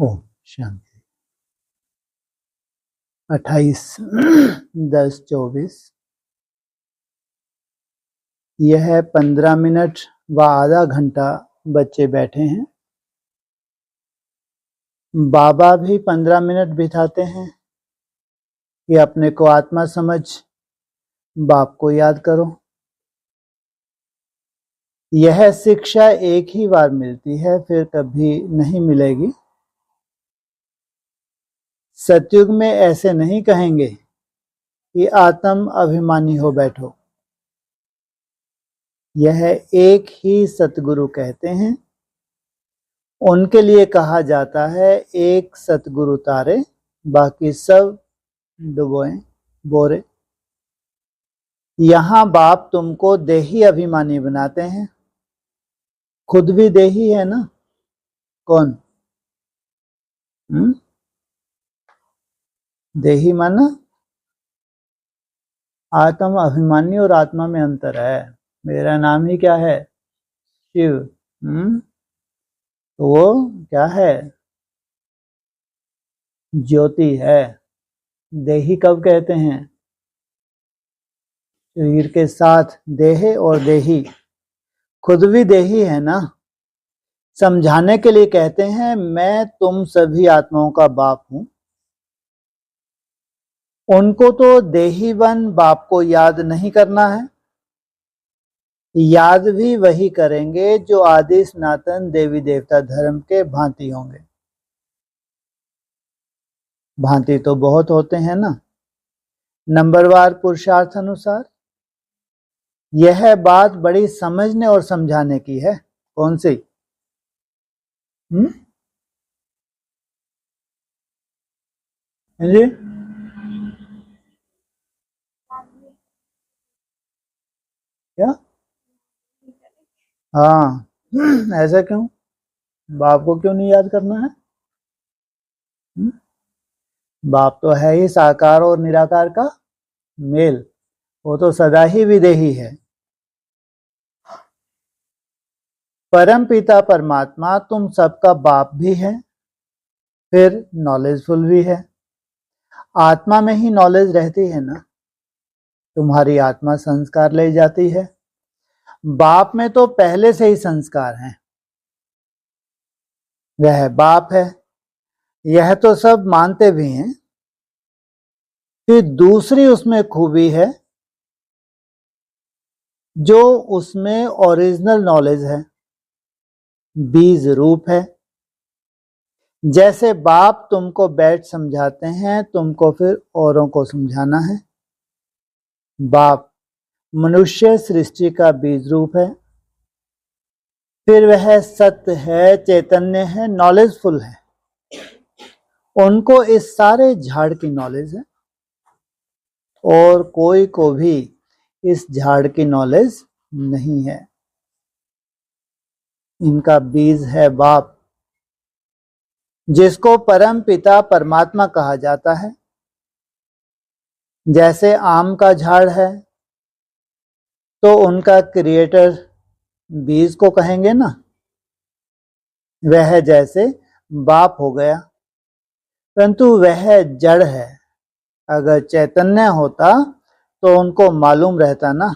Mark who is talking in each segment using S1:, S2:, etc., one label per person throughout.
S1: ओम शांति। 28/10/24। यह 15 मिनट व आधा घंटा बच्चे बैठे हैं। बाबा भी 15 मिनट बिताते हैं कि अपने को आत्मा समझ बाप को याद करो। यह शिक्षा एक ही बार मिलती है, फिर कभी नहीं मिलेगी। सतयुग में ऐसे नहीं कहेंगे कि आत्म अभिमानी हो बैठो। यह एक ही सतगुरु कहते हैं। उनके लिए कहा जाता है एक सतगुरु तारे, बाकी सब डुबोए बोरे। यहाँ बाप तुमको देही अभिमानी बनाते हैं। खुद भी देही है ना। कौन? देही माना आत्म अभिमानी, और आत्मा में अंतर है। मेरा नाम ही क्या है? शिव। तो वो क्या है? ज्योति है। देही कब कहते हैं? शरीर के साथ देह और देही। खुद भी देही है ना। समझाने के लिए कहते हैं मैं तुम सभी आत्माओं का बाप हूं। उनको तो देही बन बाप को याद नहीं करना है। याद भी वही करेंगे जो आदि सनातन देवी देवता धर्म के भांति होंगे। भांति तो बहुत होते हैं ना। नंबरवार पुरुषार्थ अनुसार। यह बात बड़ी समझने और समझाने की है। कौन सी? जी क्या? हाँ। ऐसा क्यों? बाप को क्यों नहीं याद करना है? बाप तो है ही साकार और निराकार का मेल। वो तो सदा ही विदेही है। परम पिता परमात्मा तुम सबका बाप भी है, फिर नॉलेजफुल भी है। आत्मा में ही नॉलेज रहती है ना। तुम्हारी आत्मा संस्कार ले जाती है। बाप में तो पहले से ही संस्कार हैं। वह बाप है, यह तो सब मानते भी हैं। फिर दूसरी उसमें खूबी है जो उसमें ओरिजिनल नॉलेज है, बीज रूप है। जैसे बाप तुमको बैठ समझाते हैं, तुमको फिर औरों को समझाना है। बाप मनुष्य सृष्टि का बीज रूप है। फिर वह सत्य है, चैतन्य है, नॉलेजफुल है। उनको इस सारे झाड़ की नॉलेज है, और कोई को भी इस झाड़ की नॉलेज नहीं है। इनका बीज है बाप, जिसको परम पिता परमात्मा कहा जाता है। जैसे आम का झाड़ है तो उनका क्रिएटर बीज को कहेंगे ना। वह जैसे बाप हो गया, परंतु वह जड़ है। अगर चैतन्य होता तो उनको मालूम रहता ना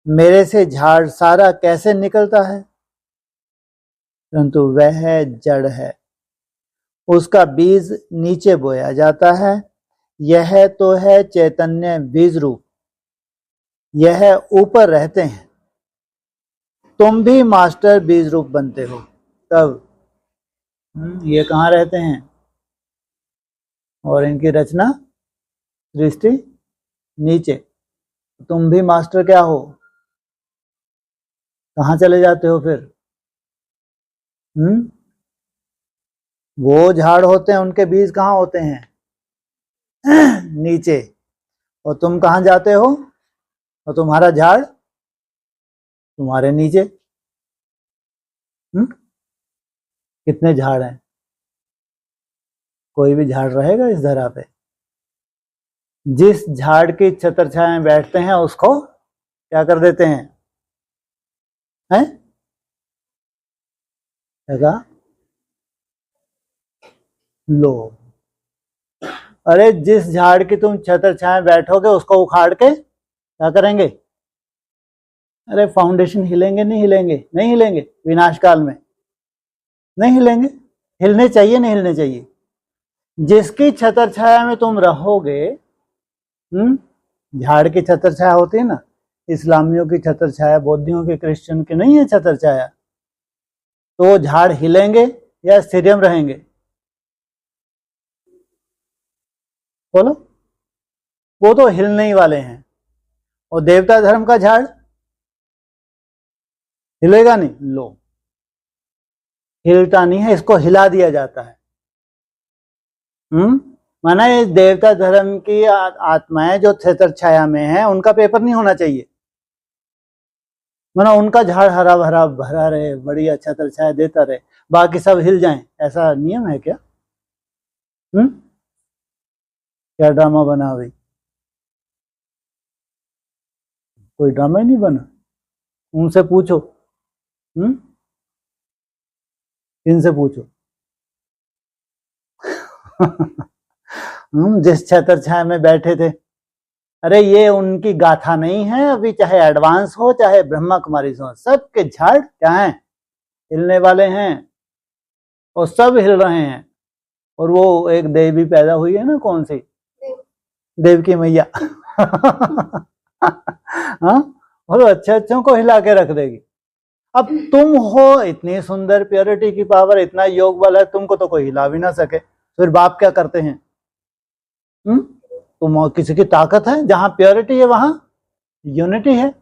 S1: मेरे से झाड़ सारा कैसे निकलता है। परंतु वह जड़ है, उसका बीज नीचे बोया जाता है। यह तो है चैतन्य बीज रूप। यह ऊपर रहते हैं। तुम भी मास्टर बीज रूप बनते हो। तब ये कहाँ रहते हैं? और इनकी रचना सृष्टि नीचे। तुम भी मास्टर क्या हो? कहाँ चले जाते हो फिर? वो झाड़ होते हैं, उनके बीज कहाँ होते हैं? नीचे। और तुम कहाँ जाते हो? और तुम्हारा झाड़ तुम्हारे नीचे। कितने झाड़ हैं? कोई भी झाड़ रहेगा इस धरा पे? जिस झाड़ की छत्र छाया में बैठते हैं उसको क्या कर देते हैं? हैं? लोभ। अरे जिस झाड़ की तुम छत्र छाया बैठोगे उसको उखाड़ के क्या करेंगे? अरे फाउंडेशन हिलेंगे नहीं हिलेंगे? नहीं हिलेंगे विनाश काल में, नहीं हिलेंगे। हिलने चाहिए नहीं हिलने चाहिए? जिसकी छत्र छाया में तुम रहोगे, झाड़ की छत्र छाया होती है ना, इस्लामियों की छत्र छाया, बौद्धियों की, क्रिश्चियन की नहीं है छत्र छाया, तो झाड़ हिलेंगे या स्थिरम रहेंगे? बोलो। वो तो हिलने ही वाले हैं। और देवता धर्म का झाड़ हिलेगा नहीं? लो, हिलता नहीं है, इसको हिला दिया जाता है। माना ये देवता धर्म की आत्माएं जो छत्र छाया में है उनका पेपर नहीं होना चाहिए। माना उनका झाड़ हरा भरा भरा रहे, बढ़िया छत्र छाया देता रहे, बाकी सब हिल जाएं, ऐसा नियम है क्या? क्या ड्रामा बना भाई? कोई ड्रामा ही नहीं बना। उनसे पूछो, इनसे पूछो। जिस छत्र छाया में बैठे थे, अरे ये उनकी गाथा नहीं है अभी, चाहे एडवांस हो चाहे ब्रह्मा कुमारी हो, सबके झाड़ क्या है? हिलने वाले हैं, और सब हिल रहे हैं। और वो एक देवी पैदा हुई है ना, कौन सी देव की मैया? हाँ, वो अच्छे अच्छों को हिला के रख देगी। अब तुम हो इतनी सुंदर, प्योरिटी की पावर, इतना योग बल है, तुमको तो कोई हिला भी ना सके। फिर बाप क्या करते हैं? तुम किसी की ताकत है? जहां प्योरिटी है वहां यूनिटी है।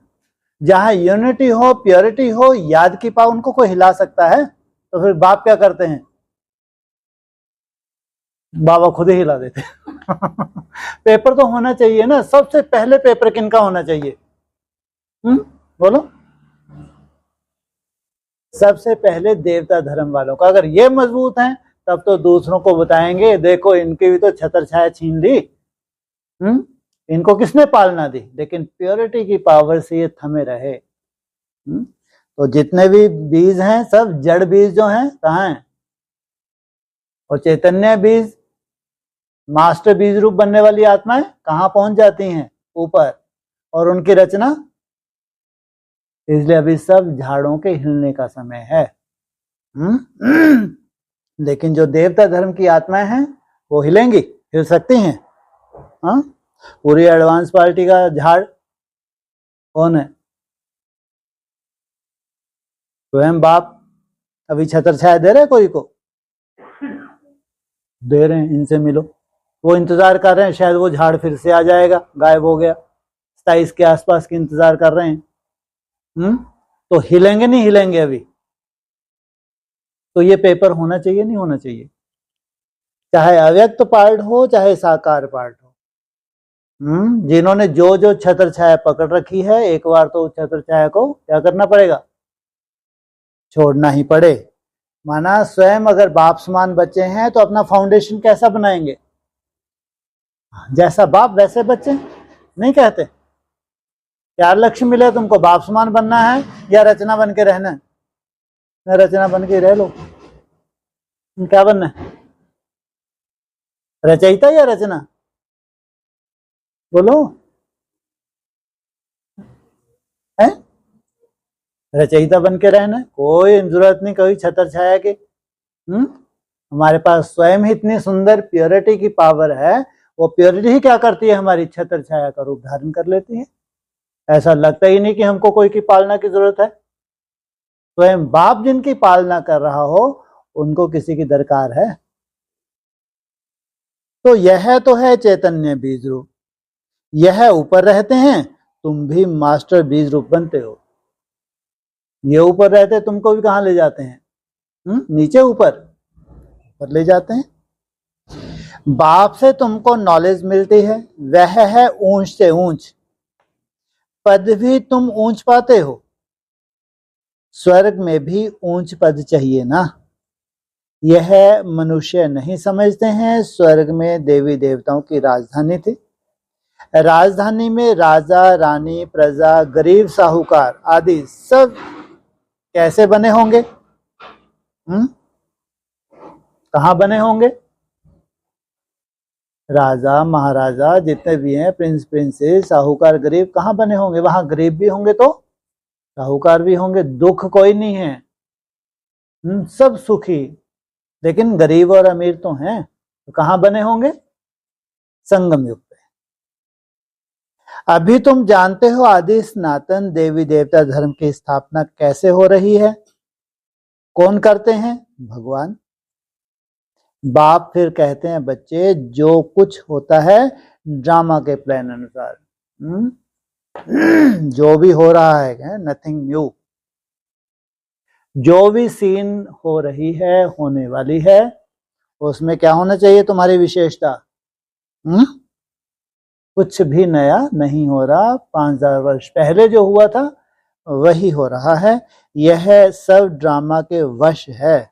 S1: जहां यूनिटी हो, प्योरिटी हो, याद की पावर, उनको कोई हिला सकता है? तो फिर बाप क्या करते हैं? बाबा खुद ही हिला देते। पेपर तो होना चाहिए ना। सबसे पहले पेपर किनका होना चाहिए? बोलो। सबसे पहले देवता धर्म वालों का। अगर ये मजबूत हैं तब तो दूसरों को बताएंगे, देखो इनकी भी तो छत्र छाया छीन ली, इनको किसने पालना दी। लेकिन प्योरिटी की पावर से ये थमे रहे। तो जितने भी बीज हैं सब जड़ बीज जो हैं कहाँ हैं? और चैतन्य बीज, मास्टर बीज रूप बनने वाली आत्माएं कहाँ पहुंच जाती हैं? ऊपर। और उनकी रचना, इसलिए अभी सब झाड़ों के हिलने का समय है। लेकिन जो देवता धर्म की आत्माएं हैं वो हिलेंगी, हिल सकती हैं। हाँ, पूरी एडवांस पार्टी का झाड़ कौन है? स्वयं बाप। अभी छत्र छाया दे रहे कोई को? दे रहे हैं। इनसे मिलो। वो इंतजार कर रहे हैं, शायद वो झाड़ फिर से आ जाएगा, गायब हो गया। 27 के आसपास की इंतजार कर रहे हैं। तो हिलेंगे नहीं हिलेंगे अभी? तो ये पेपर होना चाहिए नहीं होना चाहिए? चाहे अव्यक्त पार्ट हो चाहे साकार पार्ट हो। जिन्होंने जो जो छत्र छाया पकड़ रखी है, एक बार तो छत्र छाया को क्या करना पड़ेगा? छोड़ना ही पड़े। माना स्वयं अगर बाप समान बच्चे हैं तो अपना फाउंडेशन कैसा बनाएंगे? जैसा बाप वैसे बच्चे नहीं कहते? क्या लक्ष्य मिले तुमको? बाप समान बनना है या रचना बन के रहना है? रचना बन के रह लो। क्या बनना है? रचयिता या रचना? बोलो। है रचयिता बन के रहना, कोई जरूरत नहीं कोई छत्र छाया की। हमारे पास स्वयं ही इतनी सुंदर प्योरिटी की पावर है। वो प्योरिटी ही क्या करती है? हमारी छत्र छाया का रूप धारण कर लेती है। ऐसा लगता ही नहीं कि हमको कोई की पालना की जरूरत है। स्वयं बाप जिनकी पालना कर रहा हो उनको किसी की दरकार है? तो यह तो है चैतन्य बीज रूप। यह ऊपर रहते हैं, तुम भी मास्टर बीज रूप बनते हो। ये ऊपर रहते तुमको भी कहाँ ले जाते हैं? नीचे ऊपर ले जाते हैं। बाप से तुमको नॉलेज मिलती है, वह है ऊंच से ऊंच। पद भी तुम ऊंच पाते हो। स्वर्ग में भी ऊंच पद चाहिए ना। यह मनुष्य नहीं समझते हैं। स्वर्ग में देवी देवताओं की राजधानी थी। राजधानी में राजा, रानी, प्रजा, गरीब, साहूकार आदि सब कैसे बने होंगे? कहाँ बने होंगे? राजा महाराजा जितने भी हैं, प्रिंस प्रिंसेस, साहूकार गरीब, कहाँ बने होंगे? वहां गरीब भी होंगे तो साहूकार भी होंगे, दुख कोई नहीं है, सब सुखी। लेकिन गरीब और अमीर तो हैं, तो कहाँ बने होंगे? संगम युग पे। अभी तुम जानते हो आदि सनातन देवी देवता धर्म की स्थापना कैसे हो रही है? कौन करते हैं? भगवान। बाप फिर कहते हैं बच्चे जो कुछ होता है ड्रामा के प्लान अनुसार, जो भी हो रहा है नथिंग न्यू, जो भी सीन हो रही है, होने वाली है, उसमें क्या होना चाहिए तुम्हारी विशेषता? कुछ भी नया नहीं हो रहा, 5000 वर्ष पहले जो हुआ था वही हो रहा है। यह सब ड्रामा के वश है।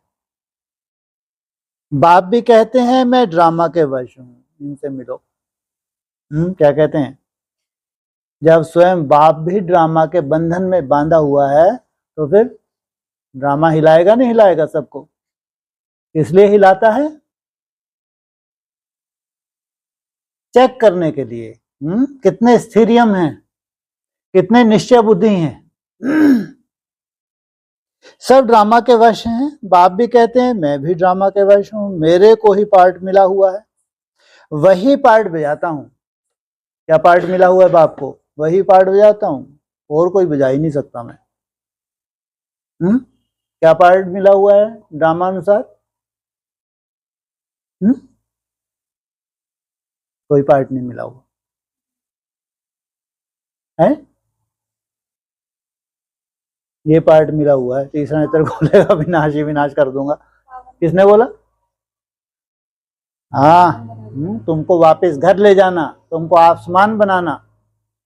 S1: बाप भी कहते हैं मैं ड्रामा के वश हूं, इनसे मिलो। क्या कहते हैं? जब स्वयं बाप भी ड्रामा के बंधन में बांधा हुआ है तो फिर ड्रामा हिलाएगा नहीं हिलाएगा सबको? इसलिए हिलाता है चेक करने के लिए कितने स्थिरियम हैं, कितने निश्चय बुद्धि हैं। सब ड्रामा के वश हैं। बाप भी कहते हैं मैं भी ड्रामा के वश हूं, मेरे को ही पार्ट मिला हुआ है, वही पार्ट बजाता हूं। क्या पार्ट मिला हुआ है बाप को? वही पार्ट बजाता हूं, और कोई बजा ही नहीं सकता मैं। क्या पार्ट मिला हुआ है ड्रामा अनुसार? कोई पार्ट नहीं मिला हुआ है। ये पार्ट मिला हुआ है, तीसरा नेत्र खोलेगा विनाश ही विनाश कर दूंगा। किसने बोला? हाँ, तुमको वापस घर ले जाना, तुमको आसमान बनाना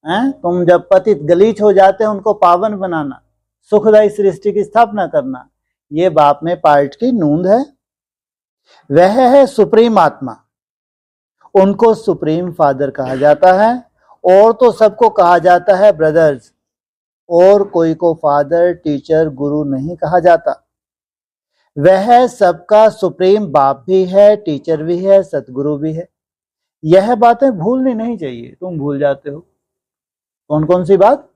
S1: है, तुम जब पतित गलीच हो जाते हैं उनको पावन बनाना, सुखदायी सृष्टि की स्थापना करना, ये बाप में पार्ट की नूंद है। वह है सुप्रीम आत्मा, उनको सुप्रीम फादर कहा जाता है, और तो सबको कहा जाता है ब्रदर्स, और कोई को फादर टीचर गुरु नहीं कहा जाता। वह सबका सुप्रीम बाप भी है, टीचर भी है, सतगुरु भी है। यह बातें भूलनी नहीं चाहिए, तुम भूल जाते हो। कौन कौन सी बात?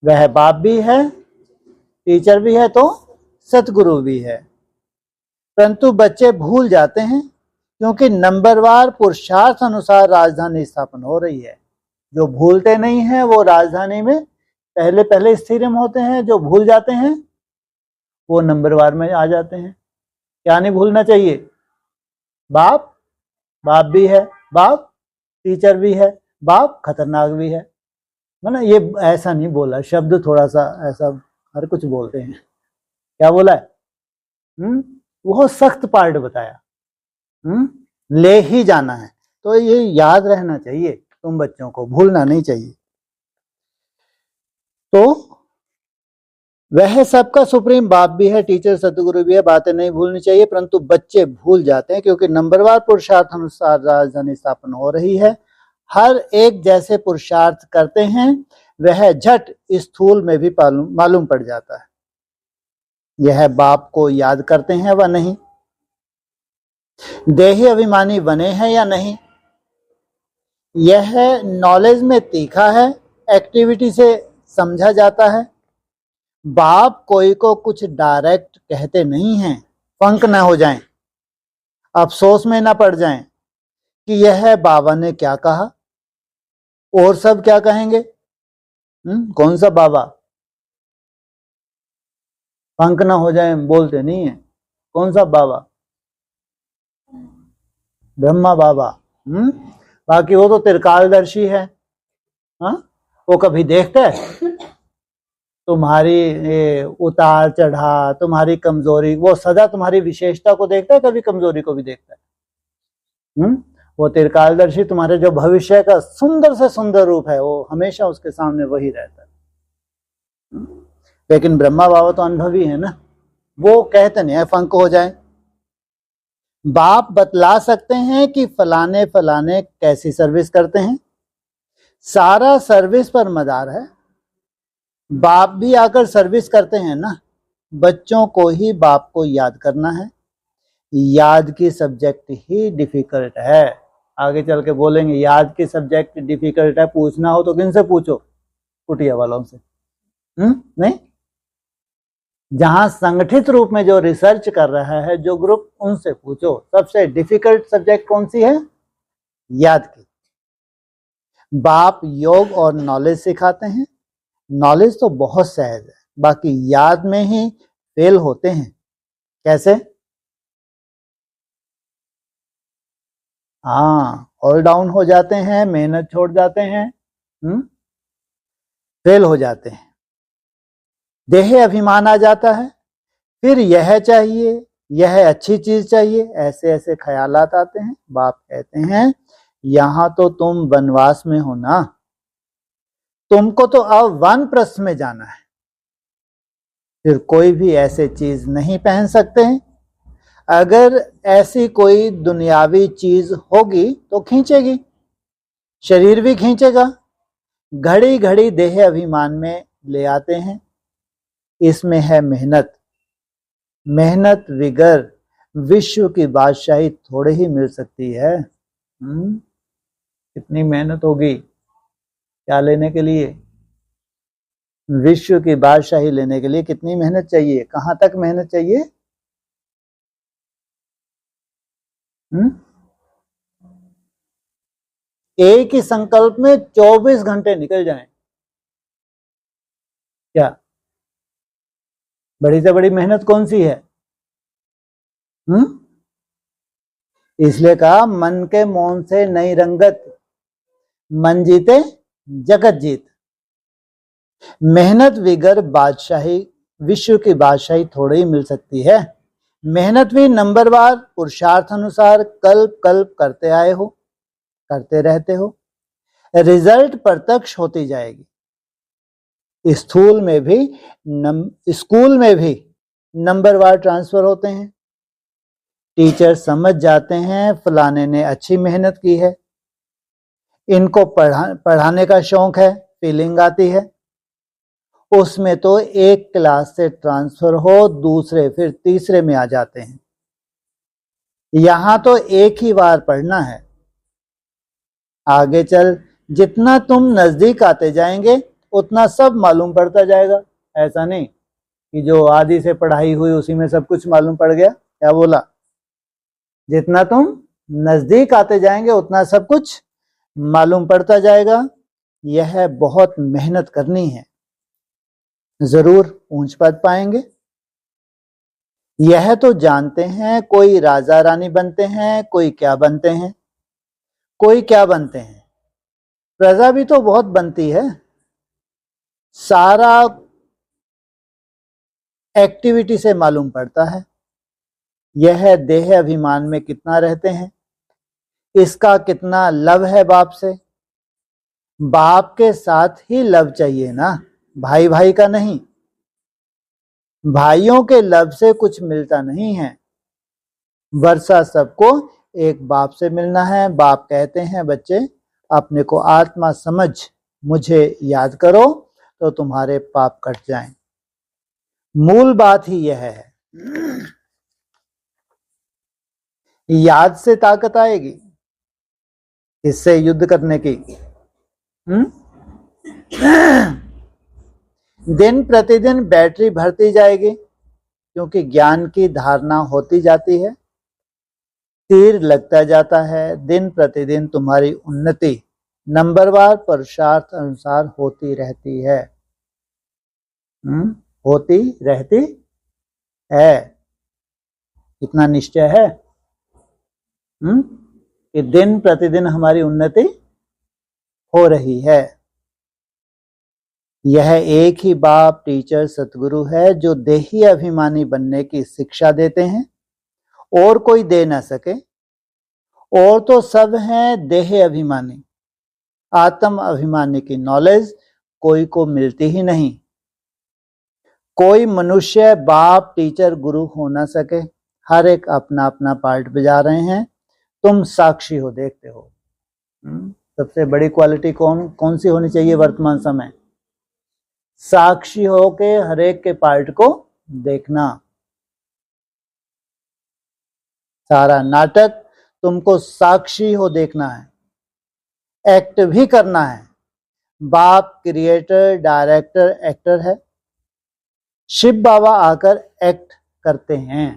S1: वह बाप भी है, टीचर भी है, तो सतगुरु भी है। परंतु बच्चे भूल जाते हैं क्योंकि नंबरवार पुरुषार्थ अनुसार राजधानी स्थापन हो रही है। जो भूलते नहीं हैं वो राजधानी में पहले पहले स्थिर होते हैं, जो भूल जाते हैं वो नंबरवार में आ जाते हैं। क्या नहीं भूलना चाहिए? बाप, बाप भी है, बाप टीचर भी है, बाप खतरनाक भी है। ना ये ऐसा नहीं बोला, शब्द थोड़ा सा ऐसा हर कुछ बोलते हैं। क्या बोला है? वो सख्त पार्ट बताया, ले ही जाना है। तो ये याद रहना चाहिए तुम बच्चों को, भूलना नहीं चाहिए। तो वह सबका सुप्रीम बाप भी है, टीचर सतगुरु भी है, बातें नहीं भूलनी चाहिए। परंतु बच्चे भूल जाते हैं क्योंकि नंबरवार पुरुषार्थ अनुसार राजधानी स्थापन हो रही है। हर एक जैसे पुरुषार्थ करते हैं, वह झट स्थूल में भी मालूम पड़ जाता है। यह बाप को याद करते हैं व नहीं, देही अभिमानी बने हैं या नहीं, यह नॉलेज में तीखा है, एक्टिविटी से समझा जाता है। बाप कोई को कुछ डायरेक्ट कहते नहीं हैं, फंक ना हो जाएं, अफसोस में ना पड़ जाएं कि यह बाबा ने क्या कहा और सब क्या कहेंगे। कौन सा बाबा? फंक ना हो जाएं बोलते नहीं है। कौन सा बाबा? ब्रह्मा बाबा। बाकी वो तो त्रिकालदर्शी है। वो कभी देखता है तुम्हारी उतार चढ़ा, तुम्हारी कमजोरी, वो सदा तुम्हारी विशेषता को देखता है, कभी कमजोरी को भी देखता है। वो त्रिकालदर्शी तुम्हारे जो भविष्य का सुंदर से सुंदर रूप है वो हमेशा उसके सामने वही रहता है। लेकिन ब्रह्मा बाबा तो अनुभवी है ना, वो कहते नहीं है फंक हो जाए। बाप बतला सकते हैं कि फलाने फलाने कैसी सर्विस करते हैं, सारा सर्विस पर मदार है। बाप भी आकर सर्विस करते हैं ना, बच्चों को ही बाप को याद करना है। याद की सब्जेक्ट ही डिफिकल्ट है, आगे चल के बोलेंगे याद के सब्जेक्ट डिफिकल्ट है, पूछना हो तो किनसे पूछो, कुटिया वालों से। नहीं, जहां संगठित रूप में जो रिसर्च कर रहा है जो ग्रुप, उनसे पूछो। सबसे डिफिकल्ट सब्जेक्ट कौन सी है? याद की। बाप योग और नॉलेज सिखाते हैं। नॉलेज तो बहुत सहज है, बाकी याद में ही फेल होते हैं। कैसे? हाँ, ऑल डाउन हो जाते हैं, मेहनत छोड़ जाते हैं, फेल हो जाते हैं। देह अभिमान आ जाता है, फिर यह चाहिए, यह अच्छी चीज चाहिए, ऐसे ऐसे ख्यालात आते हैं। बाप कहते हैं यहां तो तुम वनवास में हो ना, तुमको तो अब वानप्रस्थ में जाना है। फिर कोई भी ऐसे चीज नहीं पहन सकते हैं। अगर ऐसी कोई दुनियावी चीज होगी तो खींचेगी, शरीर भी खींचेगा। घड़ी घड़ी देह अभिमान में ले आते हैं। इसमें है मेहनत। मेहनत विगर विश्व की बादशाही थोड़े ही मिल सकती है। कितनी मेहनत होगी क्या लेने के लिए? विश्व की बादशाही लेने के लिए कितनी मेहनत चाहिए? कहां तक मेहनत चाहिए? एक ही संकल्प में 24 घंटे निकल जाएं, क्या बड़ी से बड़ी मेहनत कौन सी है? इसलिए कहा मन के मौन से नई रंगत, मन जीते जगत जीत। मेहनत विगर बादशाही, विश्व की बादशाही थोड़ी ही मिल सकती है। मेहनत भी नंबरवार पुरुषार्थ अनुसार कल्प कल्प करते आए हो, करते रहते हो। रिजल्ट प्रत्यक्ष होती जाएगी। स्थूल में भी स्कूल में भी नंबरवार ट्रांसफर होते हैं। टीचर समझ जाते हैं फलाने ने अच्छी मेहनत की है, इनको पढ़ाने का शौक है, फीलिंग आती है। उसमें तो एक क्लास से ट्रांसफर हो दूसरे फिर तीसरे में आ जाते हैं। यहां तो एक ही बार पढ़ना है। आगे चल जितना तुम नजदीक आते जाएंगे उतना सब मालूम पड़ता जाएगा। ऐसा नहीं कि जो आदि से पढ़ाई हुई उसी में सब कुछ मालूम पड़ गया। क्या बोला? जितना तुम नजदीक आते जाएंगे उतना सब कुछ मालूम पड़ता जाएगा। यह बहुत मेहनत करनी है, जरूर ऊंच पद पाएंगे। यह तो जानते हैं कोई राजा रानी बनते हैं, कोई क्या बनते हैं, कोई क्या बनते हैं। प्रजा भी तो बहुत बनती है। सारा एक्टिविटी से मालूम पड़ता है। यह देह अभिमान में कितना रहते हैं, इसका कितना लव है बाप से। बाप के साथ ही लव चाहिए ना, भाई भाई का नहीं। भाइयों के लव से कुछ मिलता नहीं है। वर्षा सबको एक बाप से मिलना है। बाप कहते हैं बच्चे अपने को आत्मा समझ मुझे याद करो तो तुम्हारे पाप कट जाएं। मूल बात ही यह है। याद से ताकत आएगी, इससे युद्ध करने की। दिन प्रतिदिन बैटरी भरती जाएगी, क्योंकि ज्ञान की धारणा होती जाती है, तीर लगता जाता है। दिन प्रतिदिन तुम्हारी उन्नति नंबरवार पुरुषार्थ अनुसार होती रहती है। होती रहती है। इतना निश्चय है कि दिन प्रतिदिन हमारी उन्नति हो रही है। यह एक ही बाप टीचर सतगुरु है जो देही अभिमानी बनने की शिक्षा देते हैं, और कोई दे ना सके। और तो सब हैं देह अभिमानी। आत्म अभिमानी की नॉलेज कोई को मिलती ही नहीं। कोई मनुष्य बाप टीचर गुरु हो ना सके। हर एक अपना अपना पार्ट बजा रहे हैं। तुम साक्षी हो, देखते हो। सबसे बड़ी क्वालिटी कौन सी होनी चाहिए वर्तमान समय? साक्षी हो के हर एक के पार्ट को देखना। सारा नाटक तुमको साक्षी हो देखना है, एक्ट भी करना है। बाप क्रिएटर, डायरेक्टर, एक्टर है। शिव बाबा आकर एक्ट करते हैं।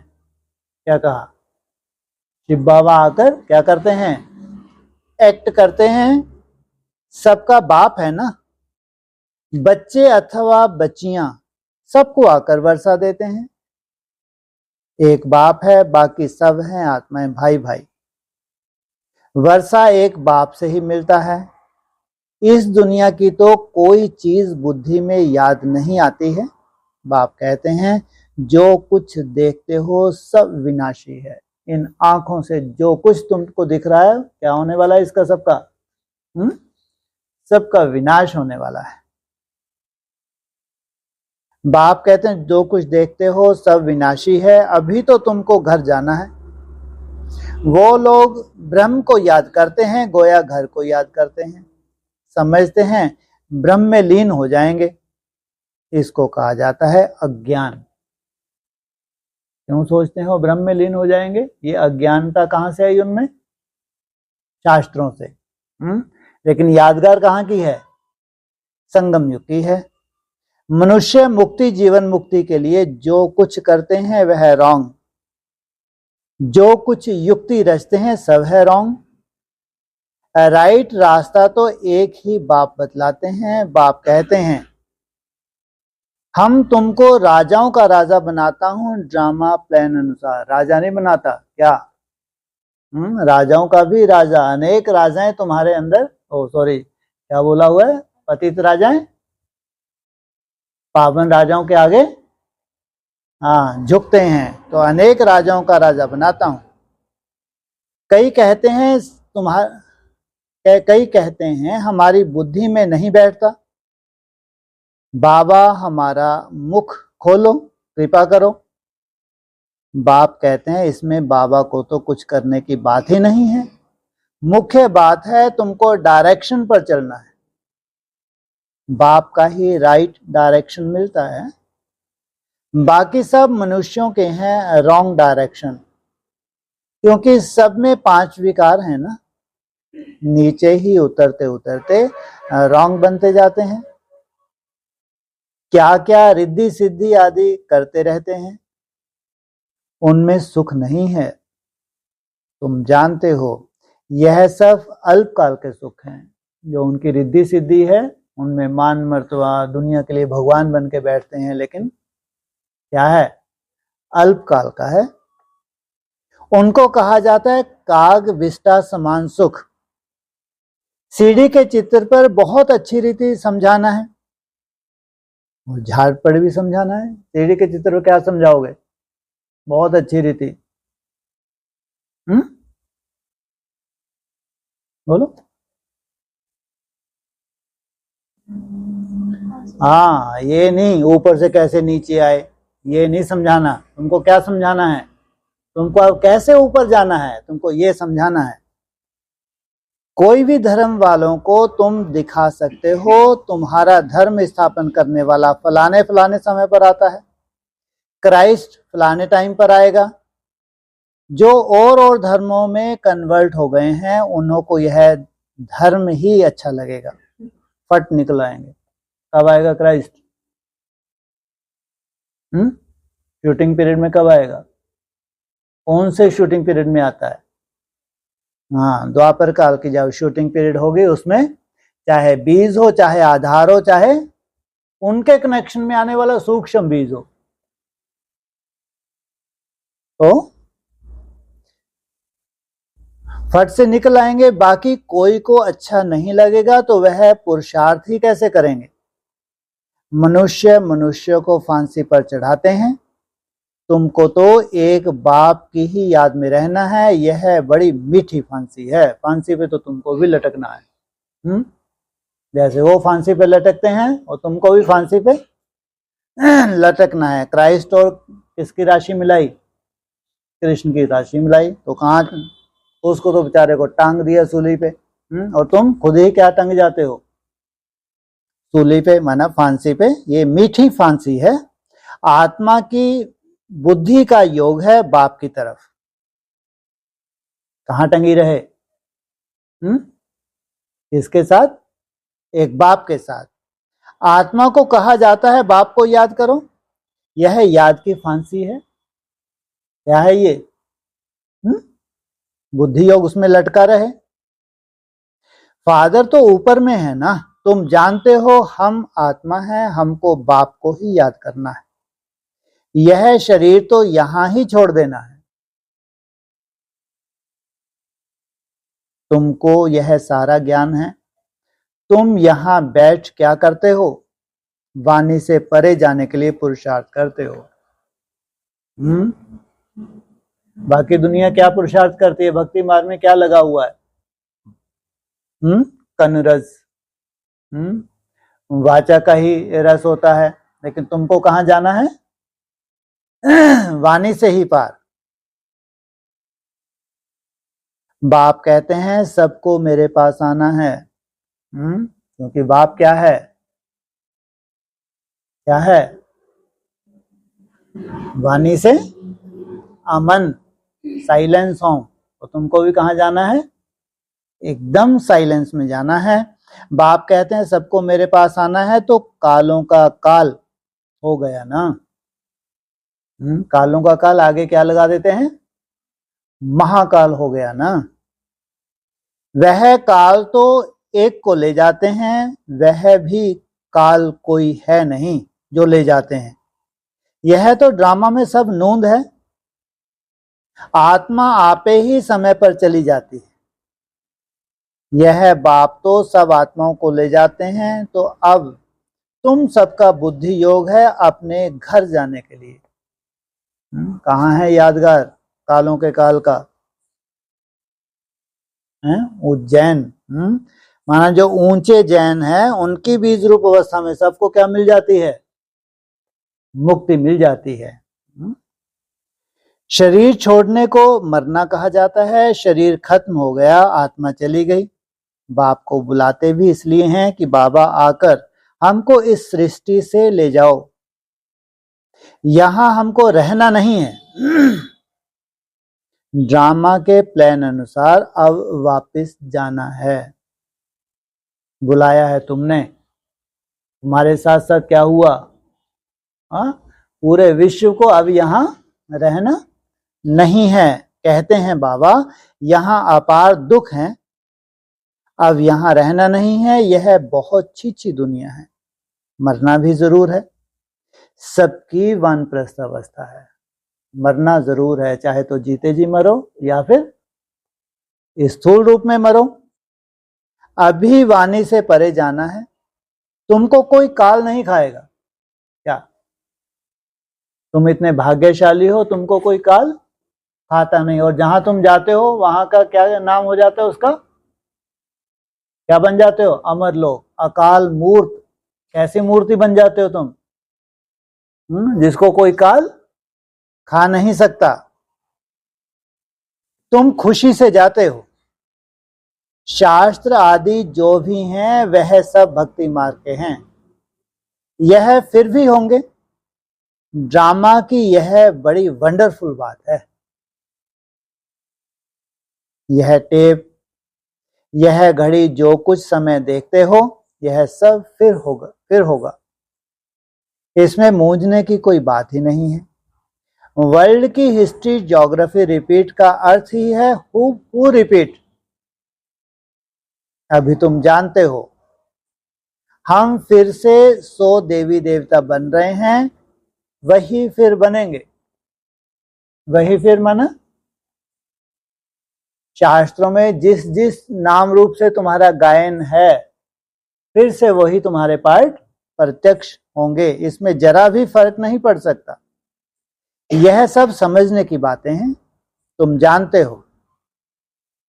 S1: क्या कहा? शिव बाबा आकर क्या करते हैं? एक्ट करते हैं। सबका बाप है ना, बच्चे अथवा बच्चियां सबको आकर वर्षा देते हैं। एक बाप है, बाकी सब हैं आत्माएं, भाई भाई। वर्षा एक बाप से ही मिलता है। इस दुनिया की तो कोई चीज बुद्धि में याद नहीं आती है। बाप कहते हैं जो कुछ देखते हो सब विनाशी है। इन आंखों से जो कुछ तुमको दिख रहा है क्या होने वाला है? इसका सबका सबका विनाश होने वाला है। बाप कहते हैं जो कुछ देखते हो सब विनाशी है। अभी तो तुमको घर जाना है। वो लोग ब्रह्म को याद करते हैं, गोया घर को याद करते हैं। समझते हैं ब्रह्म में लीन हो जाएंगे। इसको कहा जाता है अज्ञान। क्यों सोचते हो ब्रह्म में लीन हो जाएंगे? ये अज्ञानता कहां से आई उनमें? शास्त्रों से। लेकिन यादगार कहां की है? संगम युग की है। मनुष्य मुक्ति, जीवन मुक्ति के लिए जो कुछ करते हैं वह रॉन्ग। जो कुछ युक्ति रचते हैं सब है रॉन्ग। राइट रास्ता तो एक ही बाप बतलाते हैं। बाप कहते हैं हम तुमको राजाओं का राजा बनाता हूं ड्रामा प्लान अनुसार। राजा नहीं बनाता क्या? राजाओं का भी राजा। अनेक राजाएं तुम्हारे अंदर, क्या बोला हुआ है? पतित राजाएं पावन राजाओं के आगे झुकते हैं। तो अनेक राजाओं का राजा बनाता हूं। कई कहते हैं हमारी बुद्धि में नहीं बैठता। बाबा हमारा मुख खोलो, कृपा करो। बाप कहते हैं इसमें बाबा को तो कुछ करने की बात ही नहीं है। मुख्य बात है तुमको डायरेक्शन पर चलना है। बाप का ही राइट डायरेक्शन मिलता है। बाकी सब मनुष्यों के हैं रॉन्ग डायरेक्शन। क्योंकि सब में 5 विकार हैं ना, नीचे ही उतरते उतरते रॉन्ग बनते जाते हैं। क्या क्या रिद्धि सिद्धि आदि करते रहते हैं, उनमें सुख नहीं है। तुम जानते हो यह सब अल्पकाल के सुख हैं। जो उनकी रिद्धि सिद्धि है उनमें मान मर्तबा, दुनिया के लिए भगवान बन के बैठते हैं, लेकिन क्या है? अल्पकाल का है। उनको कहा जाता है काग विष्टा समान सुख। सीढ़ी के चित्र पर बहुत अच्छी रीति समझाना है और झाड़ पर भी समझाना है। सीढ़ी के चित्र पर क्या समझाओगे? बहुत अच्छी रीति। बोलो। ये नहीं ऊपर से कैसे नीचे आए, ये नहीं समझाना। तुमको क्या समझाना है? तुमको कैसे ऊपर जाना है, तुमको ये समझाना है। कोई भी धर्म वालों को तुम दिखा सकते हो तुम्हारा धर्म स्थापन करने वाला फलाने फलाने समय पर आता है, क्राइस्ट फलाने टाइम पर आएगा। जो और धर्मों में कन्वर्ट हो गए हैं उन्हों को यह धर्म ही अच्छा लगेगा, फट निकल आएंगे। कब आएगा क्राइस्ट? शूटिंग पीरियड में कब आएगा? कौन से शूटिंग पीरियड में आता है? द्वापर काल की जब शूटिंग पीरियड होगी उसमें चाहे बीज हो, चाहे आधार हो, चाहे उनके कनेक्शन में आने वाला सूक्ष्म बीज हो, तो फट से निकल आएंगे। बाकी कोई को अच्छा नहीं लगेगा तो वह पुरुषार्थ ही कैसे करेंगे? मनुष्य को फांसी पर चढ़ाते हैं। तुमको तो एक बाप की ही याद में रहना है। यह बड़ी मीठी फांसी है। फांसी पे तो तुमको भी लटकना है। जैसे वो फांसी पे लटकते हैं और तुमको भी फांसी पे लटकना है। क्राइस्ट और किसकी राशि मिलाई? कृष्ण की राशि मिलाई। तो कहाँ? उसको तो बेचारे को टांग दिया सूली पे। और तुम खुद ही क्या टंग जाते हो? सूली पे, माना फांसी पे। ये मीठी फांसी है। आत्मा की बुद्धि का योग है बाप की तरफ। कहाँ टंगी रहे? किसके साथ? एक बाप के साथ। आत्मा को कहा जाता है बाप को याद करो, यह याद की फांसी है। क्या है ये? बुद्धि योग उसमें लटका रहे। फादर तो ऊपर में है ना, तुम जानते हो हम आत्मा है, हमको बाप को ही याद करना है। यह शरीर तो यहां ही छोड़ देना है। तुमको यह सारा ज्ञान है, तुम यहां बैठ क्या करते हो? वाणी से परे जाने के लिए पुरुषार्थ करते हो। बाकी दुनिया क्या पुरुषार्थ करती है? भक्ति मार्ग में क्या लगा हुआ है? कनुरज, वाचा का ही रस होता है, लेकिन तुमको कहां जाना है? वाणी से ही पार। बाप कहते हैं सबको मेरे पास आना है, क्योंकि बाप क्या है? क्या है? वाणी से अमन, साइलेंस हो। तो तुमको भी कहां जाना है? एकदम साइलेंस में जाना है। बाप कहते हैं सबको मेरे पास आना है, तो कालों का काल हो गया ना। कालों का काल आगे क्या लगा देते हैं? महाकाल हो गया ना। वह काल तो एक को ले जाते हैं, वह भी काल कोई है नहीं जो ले जाते हैं। यह तो ड्रामा में सब नूंद है। आत्मा आपे ही समय पर चली जाती है। यह बाप तो सब आत्माओं को ले जाते हैं, तो अब तुम सबका बुद्धि योग है अपने घर जाने के लिए। कहाँ है यादगार कालों के काल का? उज्जैन। माना जो ऊंचे जैन है उनकी बीज रूप अवस्था में सबको क्या मिल जाती है? मुक्ति मिल जाती है। शरीर छोड़ने को मरना कहा जाता है। शरीर खत्म हो गया, आत्मा चली गई। बाप को बुलाते भी इसलिए हैं कि बाबा आकर हमको इस सृष्टि से ले जाओ, यहां हमको रहना नहीं है। ड्रामा के प्लान अनुसार अब वापस जाना है। बुलाया है तुमने, तुम्हारे साथ साथ क्या हुआ? पूरे विश्व को अब यहां रहना नहीं है। कहते हैं बाबा यहां अपार दुख है, अब यहां रहना नहीं है। यह बहुत छी दुनिया है, मरना भी जरूर है। सबकी वानप्रस्थ अवस्था है, मरना जरूर है, चाहे तो जीते जी मरो या फिर स्थूल रूप में मरो। अभी वाणी से परे जाना है। तुमको कोई काल नहीं खाएगा। क्या तुम इतने भाग्यशाली हो, तुमको कोई काल खाता नहीं। और जहां तुम जाते हो वहां का क्या नाम हो जाता है? उसका क्या बन जाते हो? अमर लोक, अकाल मूर्त। कैसी मूर्ति बन जाते हो तुम? जिसको कोई काल खा नहीं सकता। तुम खुशी से जाते हो। शास्त्र आदि जो भी हैं वह सब भक्ति मार्ग के हैं। यह फिर भी होंगे। ड्रामा की यह बड़ी वंडरफुल बात है। यह टेप, यह घड़ी, जो कुछ समय देखते हो, यह सब फिर होगा। इसमें मूंझने की कोई बात ही नहीं है। वर्ल्ड की हिस्ट्री ज्योग्राफी रिपीट का अर्थ ही है हु रिपीट। अभी तुम जानते हो हम फिर से 100 देवी देवता बन रहे हैं, वही फिर बनेंगे। वही फिर माना शास्त्रों में जिस जिस नाम रूप से तुम्हारा गायन है, फिर से वही तुम्हारे पार्ट प्रत्यक्ष होंगे। इसमें जरा भी फर्क नहीं पड़ सकता। यह सब समझने की बातें हैं, तुम जानते हो।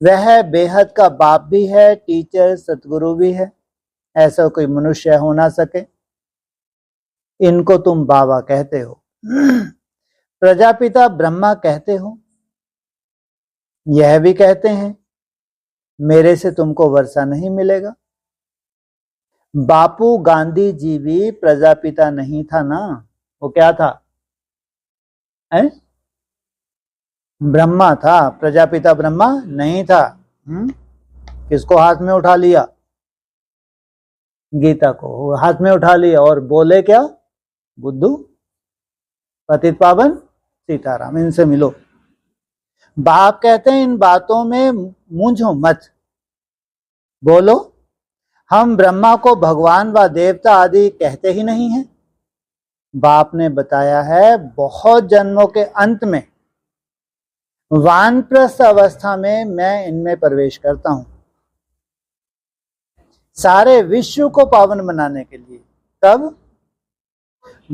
S1: वह बेहद का बाप भी है, टीचर सतगुरु भी है। ऐसा कोई मनुष्य हो ना सके। इनको तुम बाबा कहते हो, प्रजापिता ब्रह्मा कहते हो। यह भी कहते हैं मेरे से तुमको वर्षा नहीं मिलेगा। बापू गांधी जी भी प्रजापिता नहीं था ना, वो क्या था? ब्रह्मा था, प्रजापिता ब्रह्मा नहीं था। किसको हाथ में उठा लिया? गीता को हाथ में उठा लिया और बोले क्या? बुद्धू पतित पावन सीताराम, इनसे मिलो। बाप कहते हैं इन बातों में मूंझो मत, बोलो। हम ब्रह्मा को भगवान व देवता आदि कहते ही नहीं हैं। बाप ने बताया है बहुत जन्मों के अंत में वानप्रस्थ अवस्था में मैं इनमें प्रवेश करता हूं, सारे विश्व को पावन बनाने के लिए। तब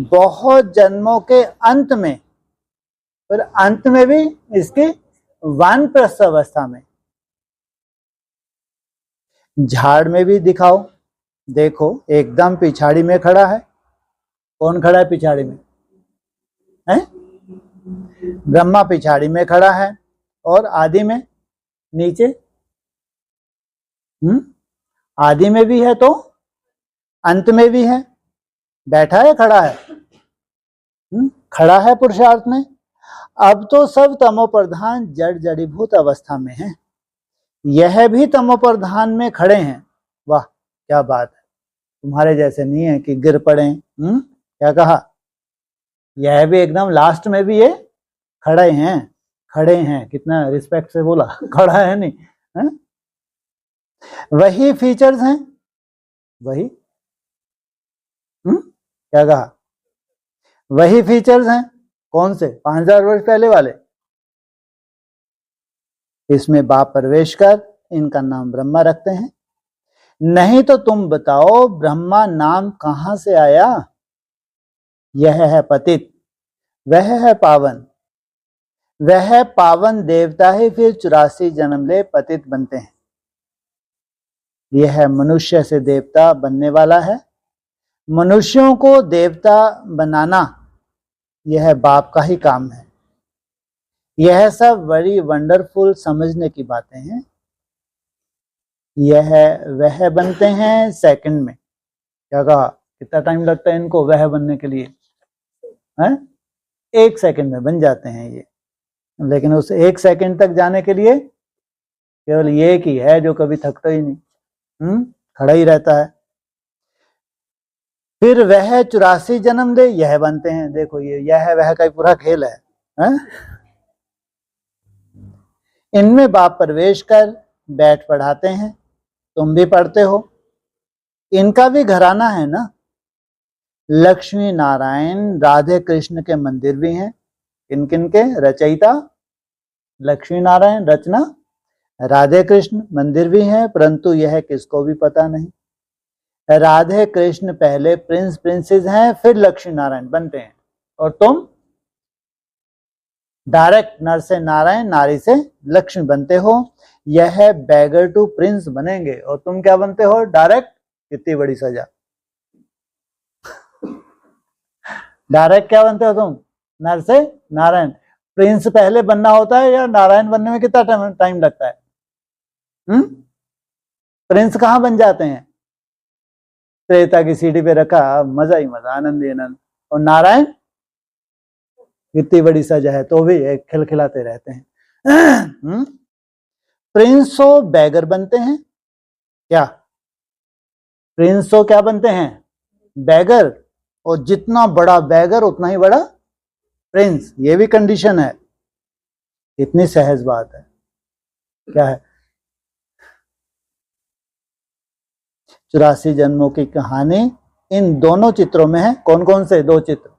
S1: बहुत जन्मों के अंत में, और अंत में भी इसके वानप्रस्थ अवस्था में। झाड़ में भी दिखाओ, देखो एकदम पिछाड़ी में खड़ा है। कौन खड़ा है पिछाड़ी में? है ब्रह्मा पिछाड़ी में खड़ा है, और आदि में नीचे। आदि में भी है तो अंत में भी है। बैठा है खड़ा है? खड़ा है पुरुषार्थ में। अब तो सब तमोप्रधान जड़ जड़ीभूत अवस्था में है, यह भी तमोप्रधान में खड़े हैं। वाह क्या बात है, तुम्हारे जैसे नहीं है कि गिर पड़े। क्या कहा? यह भी एकदम लास्ट में भी ये खड़े हैं। खड़े हैं, कितना रिस्पेक्ट से बोला, खड़ा है नहीं है? वही फीचर्स हैं, वही क्या कहा? वही फीचर्स हैं। कौन से? 5000 वर्ष पहले वाले। इसमें बाप प्रवेश कर इनका नाम ब्रह्मा रखते हैं। नहीं तो तुम बताओ ब्रह्मा नाम कहां से आया? यह है पतित, वह है पावन। वह पावन देवता ही फिर 84 जन्म ले पतित बनते हैं। यह मनुष्य से देवता बनने वाला है। मनुष्यों को देवता बनाना यह बाप का ही काम है। यह सब बड़ी वंडरफुल समझने की बातें हैं। यह वह बनते हैं सेकंड में। क्या कहा? कितना टाइम लगता है इनको वह बनने के लिए? है 1 सेकंड में बन जाते हैं ये। लेकिन उस 1 सेकंड तक जाने के लिए केवल ये ही है जो कभी थकता ही नहीं, खड़ा ही रहता है। फिर वह 84 जन्म दे, यह बनते हैं। देखो ये यह वह का पूरा खेल है? इनमें बाप प्रवेश कर बैठ पढ़ाते हैं, तुम भी पढ़ते हो। इनका भी घराना है ना। लक्ष्मी नारायण राधे कृष्ण के मंदिर भी हैं। किन किन के? रचयिता लक्ष्मी नारायण, रचना राधे कृष्ण। मंदिर भी हैं, परंतु यह किसको भी पता नहीं। राधे कृष्ण पहले प्रिंस प्रिंसेस हैं, फिर लक्ष्मी नारायण बनते हैं। और तुम डायरेक्ट नर से नारायण, नारी से लक्ष्मी बनते हो। यह बैगर टू प्रिंस बनेंगे, और तुम क्या बनते हो? डायरेक्ट। कितनी बड़ी सजा। डायरेक्ट क्या बनते हो तुम? नर से नारायण। प्रिंस पहले बनना होता है, या नारायण बनने में कितना टाइम लगता है? प्रिंस कहां बन जाते हैं? त्रेता की सीढ़ी पे रखा, मजा ही मजा, आनंद ही आनंद। और नारायण इतनी बड़ी सजा है तो भी खिलखिलाते रहते हैं। प्रिंसो बैगर बनते हैं। क्या? प्रिंसो क्या बनते हैं? बैगर। और जितना बड़ा बैगर उतना ही बड़ा प्रिंस, ये भी कंडीशन है। इतनी सहज बात है। क्या है? 84 जन्मों की कहानी इन दोनों चित्रों में है। कौन कौन से 2 चित्र?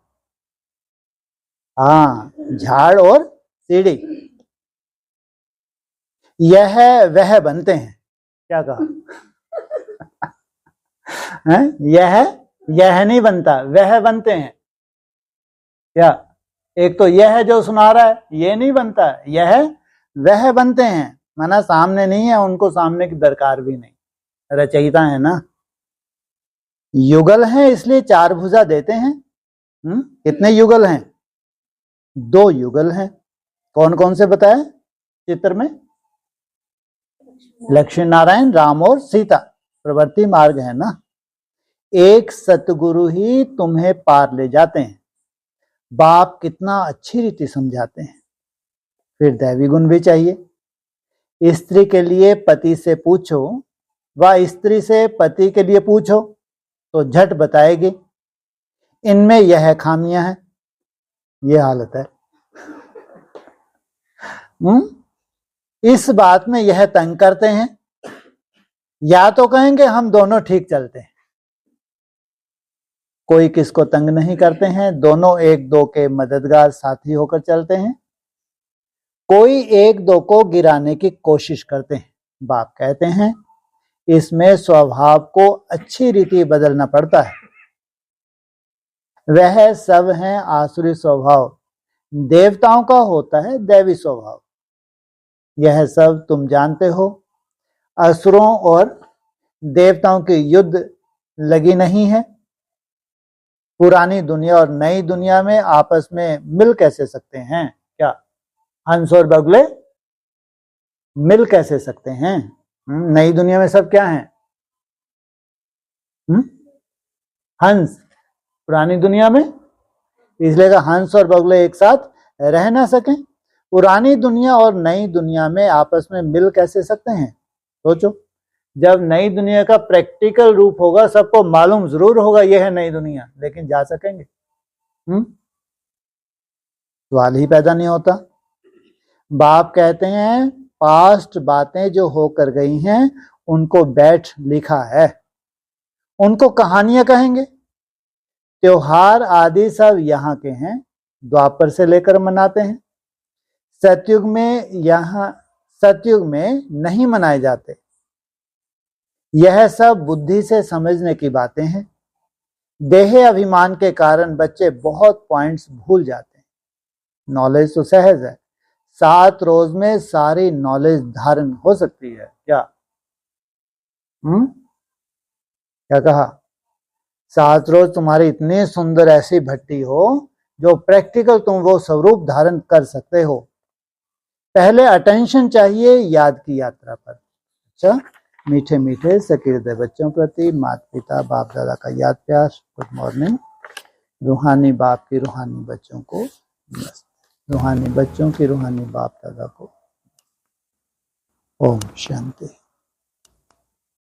S1: हाँ, झाड़ और सीढ़ी। यह वह बनते हैं। क्या कहा? यह नहीं बनता, वह बनते हैं। क्या? एक तो यह है जो सुना रहा है, ये नहीं बनता, यह वह बनते हैं। माना सामने नहीं है, उनको सामने की दरकार भी नहीं। रचयिता है ना। युगल हैं इसलिए 4 भुजा देते हैं। कितने युगल हैं? 2 युगल हैं। कौन कौन से बताए चित्र में? लक्ष्मी नारायण, राम और सीता। प्रवृत्ति मार्ग है ना। एक सतगुरु ही तुम्हें पार ले जाते हैं। बाप कितना अच्छी रीति समझाते हैं। फिर दैवी गुण भी चाहिए। स्त्री के लिए पति से पूछो व स्त्री से पति के लिए पूछो तो झट बताएगी इनमें यह खामियां हैं। ये हालत है। इस बात में यह तंग करते हैं। या तो कहेंगे हम दोनों ठीक चलते हैं, कोई किसको तंग नहीं करते हैं, दोनों एक दो के मददगार साथी होकर चलते हैं। कोई एक दो को गिराने की कोशिश करते हैं। बाप कहते हैं इसमें स्वभाव को अच्छी रीति बदलना पड़ता है। वह सब हैं आसुरी स्वभाव, देवताओं का होता है दैवी स्वभाव। यह सब तुम जानते हो। असुरों और देवताओं की युद्ध लगी नहीं है। पुरानी दुनिया और नई दुनिया में आपस में मिल कैसे सकते हैं? क्या हंस और बगुले मिल कैसे सकते हैं? नई दुनिया में सब क्या है? हंस। पुरानी दुनिया में इसलिए का हंस और बगुले एक साथ रह ना सकें। पुरानी दुनिया और नई दुनिया में आपस में मिल कैसे सकते हैं? सोचो, जब नई दुनिया का प्रैक्टिकल रूप होगा सबको मालूम जरूर होगा यह है नई दुनिया, लेकिन जा सकेंगे? सवाल ही पैदा नहीं होता। बाप कहते हैं पास्ट बातें जो होकर गई हैं उनको बैठ लिखा है, उनको कहानियां कहेंगे। त्योहार आदि सब यहाँ के हैं, द्वापर से लेकर मनाते हैं। सतयुग में नहीं मनाए जाते। यह सब बुद्धि से समझने की बातें हैं। देह अभिमान के कारण बच्चे बहुत पॉइंट्स भूल जाते हैं। नॉलेज तो सहज है, 7 रोज में सारी नॉलेज धारण हो सकती है। क्या क्या कहा? 7 रोज तुम्हारी इतनी सुंदर ऐसी भट्टी हो जो प्रैक्टिकल तुम वो स्वरूप धारण कर सकते हो। पहले अटेंशन चाहिए याद की यात्रा पर। अच्छा, मीठे मीठे सकीर्दय बच्चों प्रति माता पिता बाप दादा का याद प्यार। Good morning. रूहानी बाप की रूहानी बच्चों को, रूहानी बच्चों की रूहानी बाप दादा को ओम शांति।